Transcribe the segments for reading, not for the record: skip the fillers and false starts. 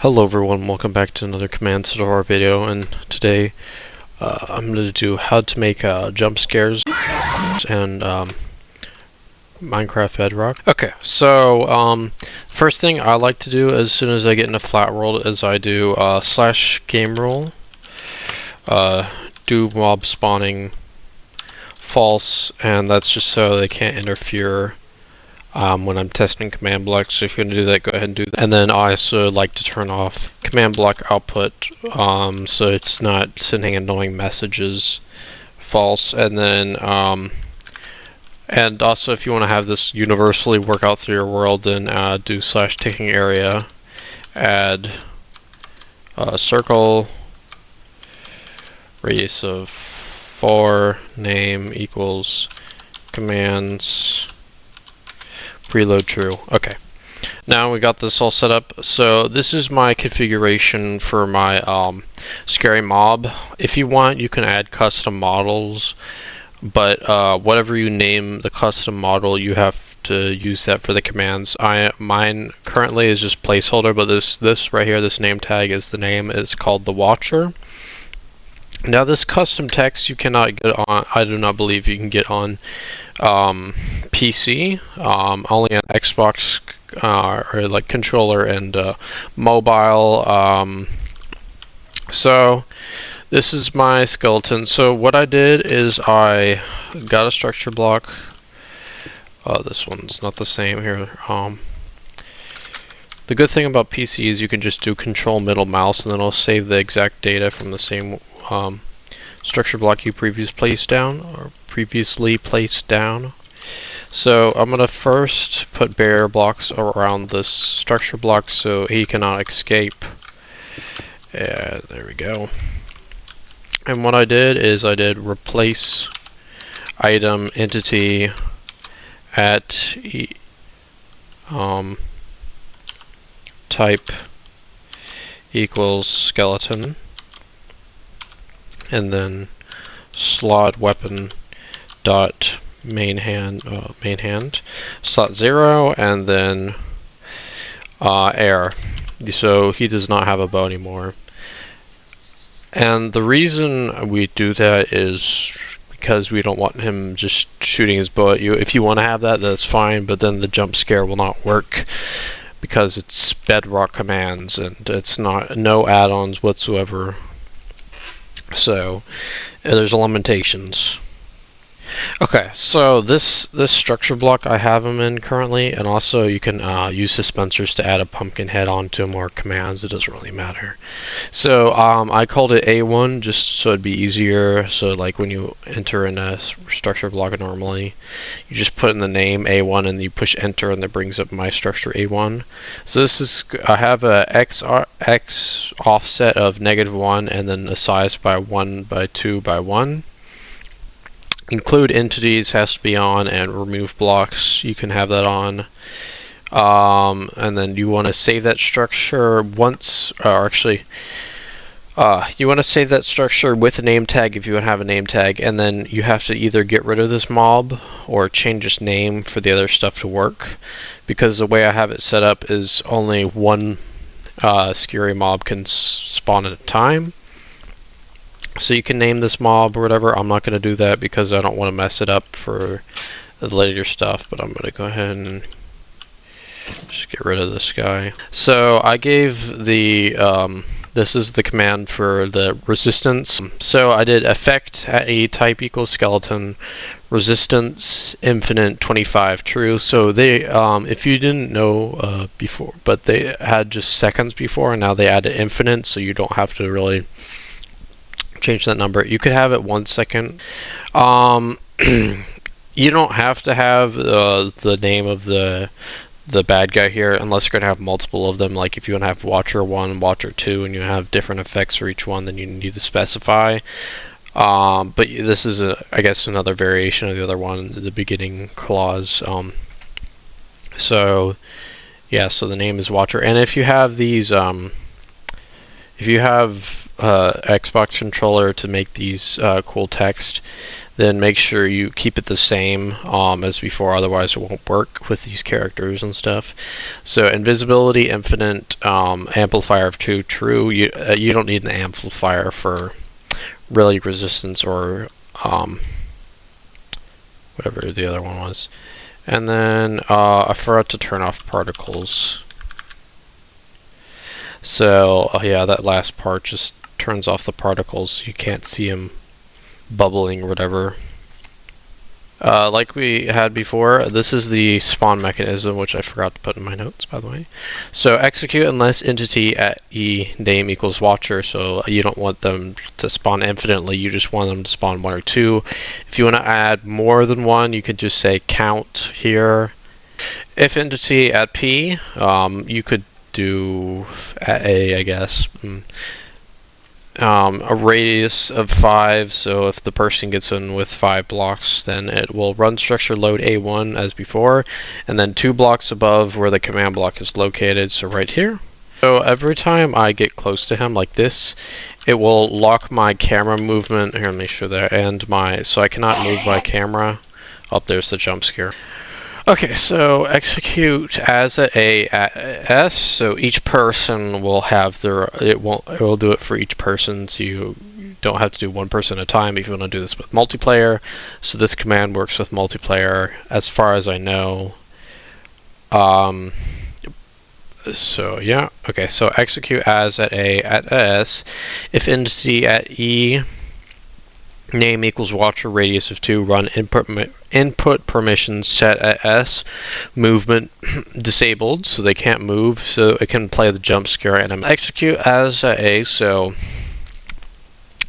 Hello everyone, welcome back to another command tutorial video, and today I'm going to do how to make jump scares and Minecraft Bedrock. Okay, so first thing I like to do as soon as I get in a flat world is I do slash game rule, do mob spawning false, and that's just so they can't interfere when I'm testing command blocks. So if you're going to do that, go ahead and do that. And then I also like to turn off command block output so it's not sending annoying messages false. And then and also if you want to have this universally work out through your world, then do slash ticking area, add circle radius of 4, name equals commands preload true. Okay, now we got this all set up. So this is my configuration for my scary mob. If you want, you can add custom models, but whatever you name the custom model, you have to use that for the commands. Mine currently is just placeholder, but this right here, this name tag is the name. It's called the Watcher. Now this custom text you cannot get on, I do not believe you can get on PC, only on Xbox or like controller and mobile. So this is my skeleton. So what I did is I got a structure block. This one's not the same here. The good thing about PC is you can just do control middle mouse and then it'll save the exact data from the same structure block you previously placed down. So I'm going to first put barrier blocks around this structure block so he cannot escape. There we go. And what I did is I did replace item entity at type equals skeleton, and then slot weapon dot main hand slot 0, and then air, so he does not have a bow anymore. And the reason we do that is because we don't want him just shooting his bow at you. If you want to have that, that's fine, but then the jump scare will not work because it's Bedrock commands and it's no add-ons whatsoever. So there's limitations. Okay, so this structure block I have them in currently, and also you can use dispensers to add a pumpkin head onto them or commands. It doesn't really matter. So I called it A1 just so it'd be easier. So like when you enter in a structure block normally, you just put in the name A1 and you push enter and that brings up my structure A1. So this is, I have a X offset of -1 and then a size by 1 by 2 by 1. Include entities has to be on, and remove blocks you can have that on. And then you want to save that structure once, or actually you want to save that structure with a name tag if you have a name tag, and then you have to either get rid of this mob or change its name for the other stuff to work, because the way I have it set up is only one scary mob can spawn at a time. So you can name this mob or whatever. I'm not going to do that because I don't want to mess it up for the later stuff, but I'm going to go ahead and just get rid of this guy. So I gave the this is the command for the resistance. So I did effect at a type equals skeleton, resistance infinite 25 true. So they if you didn't know before, but they had just seconds before, and now they added infinite, so you don't have to really change that number. You could have it 1 second. You don't have to have the name of the bad guy here unless you're going to have multiple of them. Like if you want to have Watcher 1, Watcher 2, and you have different effects for each one, then you need to specify. But this is I guess another variation of the other one, the beginning clause. So yeah, so the name is Watcher, and if you have these if you have Xbox controller to make these cool text, then make sure you keep it the same as before, otherwise it won't work with these characters and stuff. So invisibility, infinite, amplifier of 2, true. You don't need an amplifier for really resistance or whatever the other one was. And then I forgot to turn off particles. So yeah, that last part just turns off the particles. You can't see them bubbling or whatever. Like we had before, this is the spawn mechanism, which I forgot to put in my notes, by the way. So execute unless entity at E name equals watcher. So you don't want them to spawn infinitely. You just want them to spawn 1 or 2. If you want to add more than 1, you could just say count here. If entity at P, you could do at A, I guess. A radius of 5, so if the person gets in with 5 blocks, then it will run structure load A1 as before, and then 2 blocks above where the command block is located, so right here. So every time I get close to him like this, it will lock my camera movement. Here, let me show that, and so I cannot move my camera. Oh, there's the jump scare. Okay, so execute as at A at S. So each person will have it will do it for each person. So you don't have to do one person at a time if you want to do this with multiplayer. So this command works with multiplayer, as far as I know. So yeah, okay. So execute as at A at S. If entity at E name equals watcher radius of 2, run input permissions set at S, movement disabled, so they can't move, so it can play the jump scare and execute as at A. So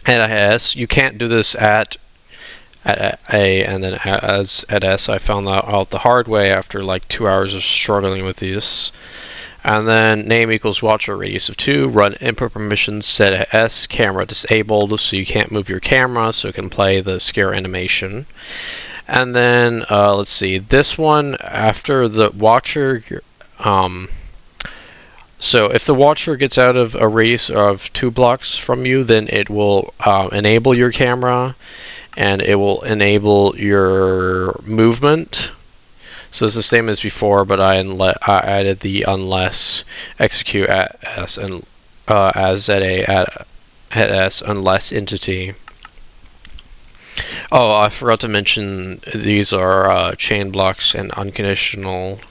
at S, you can't do this at A and then as at S. I found that out the hard way after like 2 hours of struggling with this. And then name equals watcher radius of 2, run input permissions set at S, camera disabled, so you can't move your camera, so it can play the scare animation. And then let's see, this one after the watcher, so if the watcher gets out of a radius of 2 blocks from you, then it will enable your camera and it will enable your movement. So it's the same as before, but I added the unless, execute at S and as at A at S unless entity. Oh, I forgot to mention these are chain blocks and unconditional.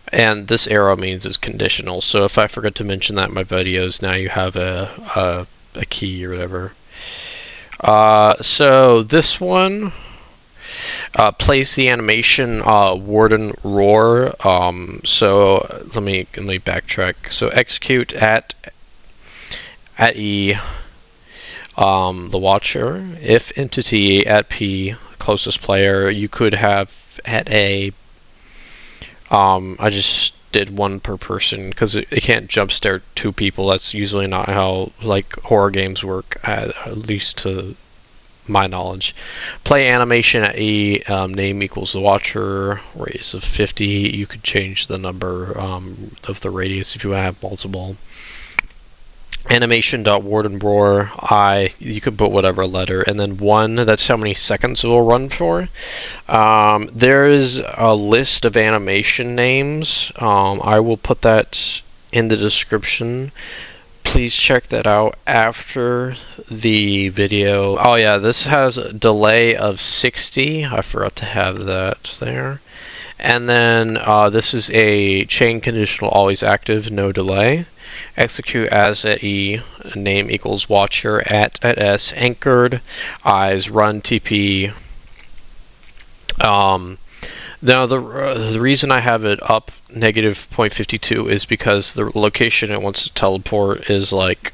And this arrow means it's conditional. So if I forget to mention that in my videos, now you have a key or whatever. So this one plays the animation Warden Roar. So let me backtrack. So execute at E the watcher. If entity at P closest player, you could have at A. I just did 1 per person because it can't jump stare 2 people. That's usually not how like horror games work, at least to my knowledge. Play animation at E, name equals the watcher, radius of 50. You could change the number of the radius if you want to have multiple. Animation.warden roar, you can put whatever letter, and then 1, that's how many seconds it will run for. There is a list of animation names. I will put that in the description. Please check that out after the video. Oh yeah, this has a delay of 60. I forgot to have that there. And then this is a chain conditional always active, no delay. Execute as at E, name equals watcher at S, anchored, eyes, run TP. Now the reason I have it up negative 0.52 is because the location it wants to teleport is like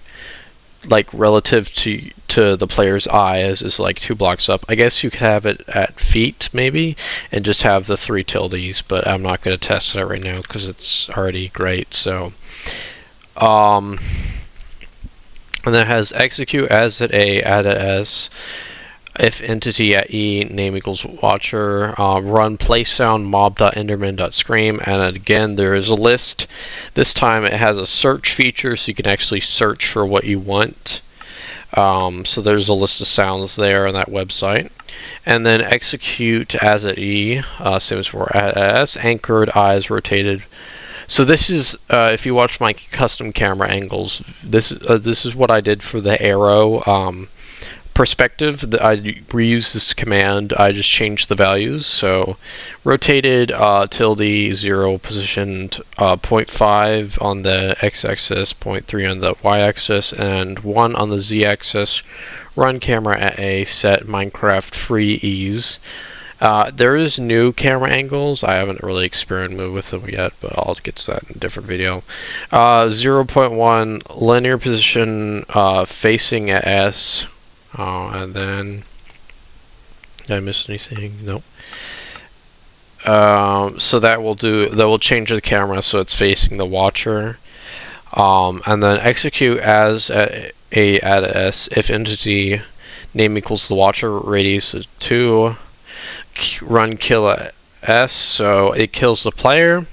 relative to the player's eyes is like 2 blocks up. I guess you could have it at feet maybe and just have the 3 tildes, but I'm not going to test that right now because it's already great. So and then it has execute as at A, add at S. if entity at E, name equals watcher, run playsound mob.enderman.scream, and again there is a list. This time it has a search feature, so you can actually search for what you want. So there's a list of sounds there on that website. And then execute as at E, same as for at S, anchored, eyes rotated. So this is, if you watch my custom camera angles, this is what I did for the arrow perspective. I reused this command. I just changed the values. So rotated tilde 0 positioned 0.5 on the x-axis, 0.3 on the y-axis, and 1 on the z-axis. Run camera at A, set Minecraft free ease. There is new camera angles. I haven't really experimented with them yet, but I'll get to that in a different video. 0.1 linear position facing at S. And then, did I miss anything? Nope. So that will change the camera so it's facing the watcher. And then execute as at S if entity name equals the watcher, radius is 2. Run kill at S, so it kills the player.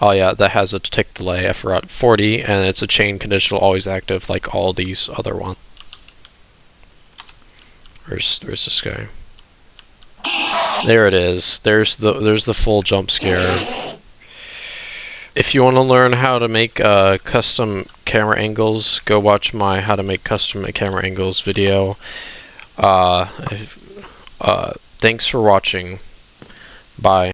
Oh yeah, that has a tick delay. I forgot 40, and it's a chain conditional, always active, like all these other ones. Where's this guy? There it is. There's the full jump scare. If you want to learn how to make custom camera angles, go watch my how to make custom camera angles video. Thanks for watching. Bye.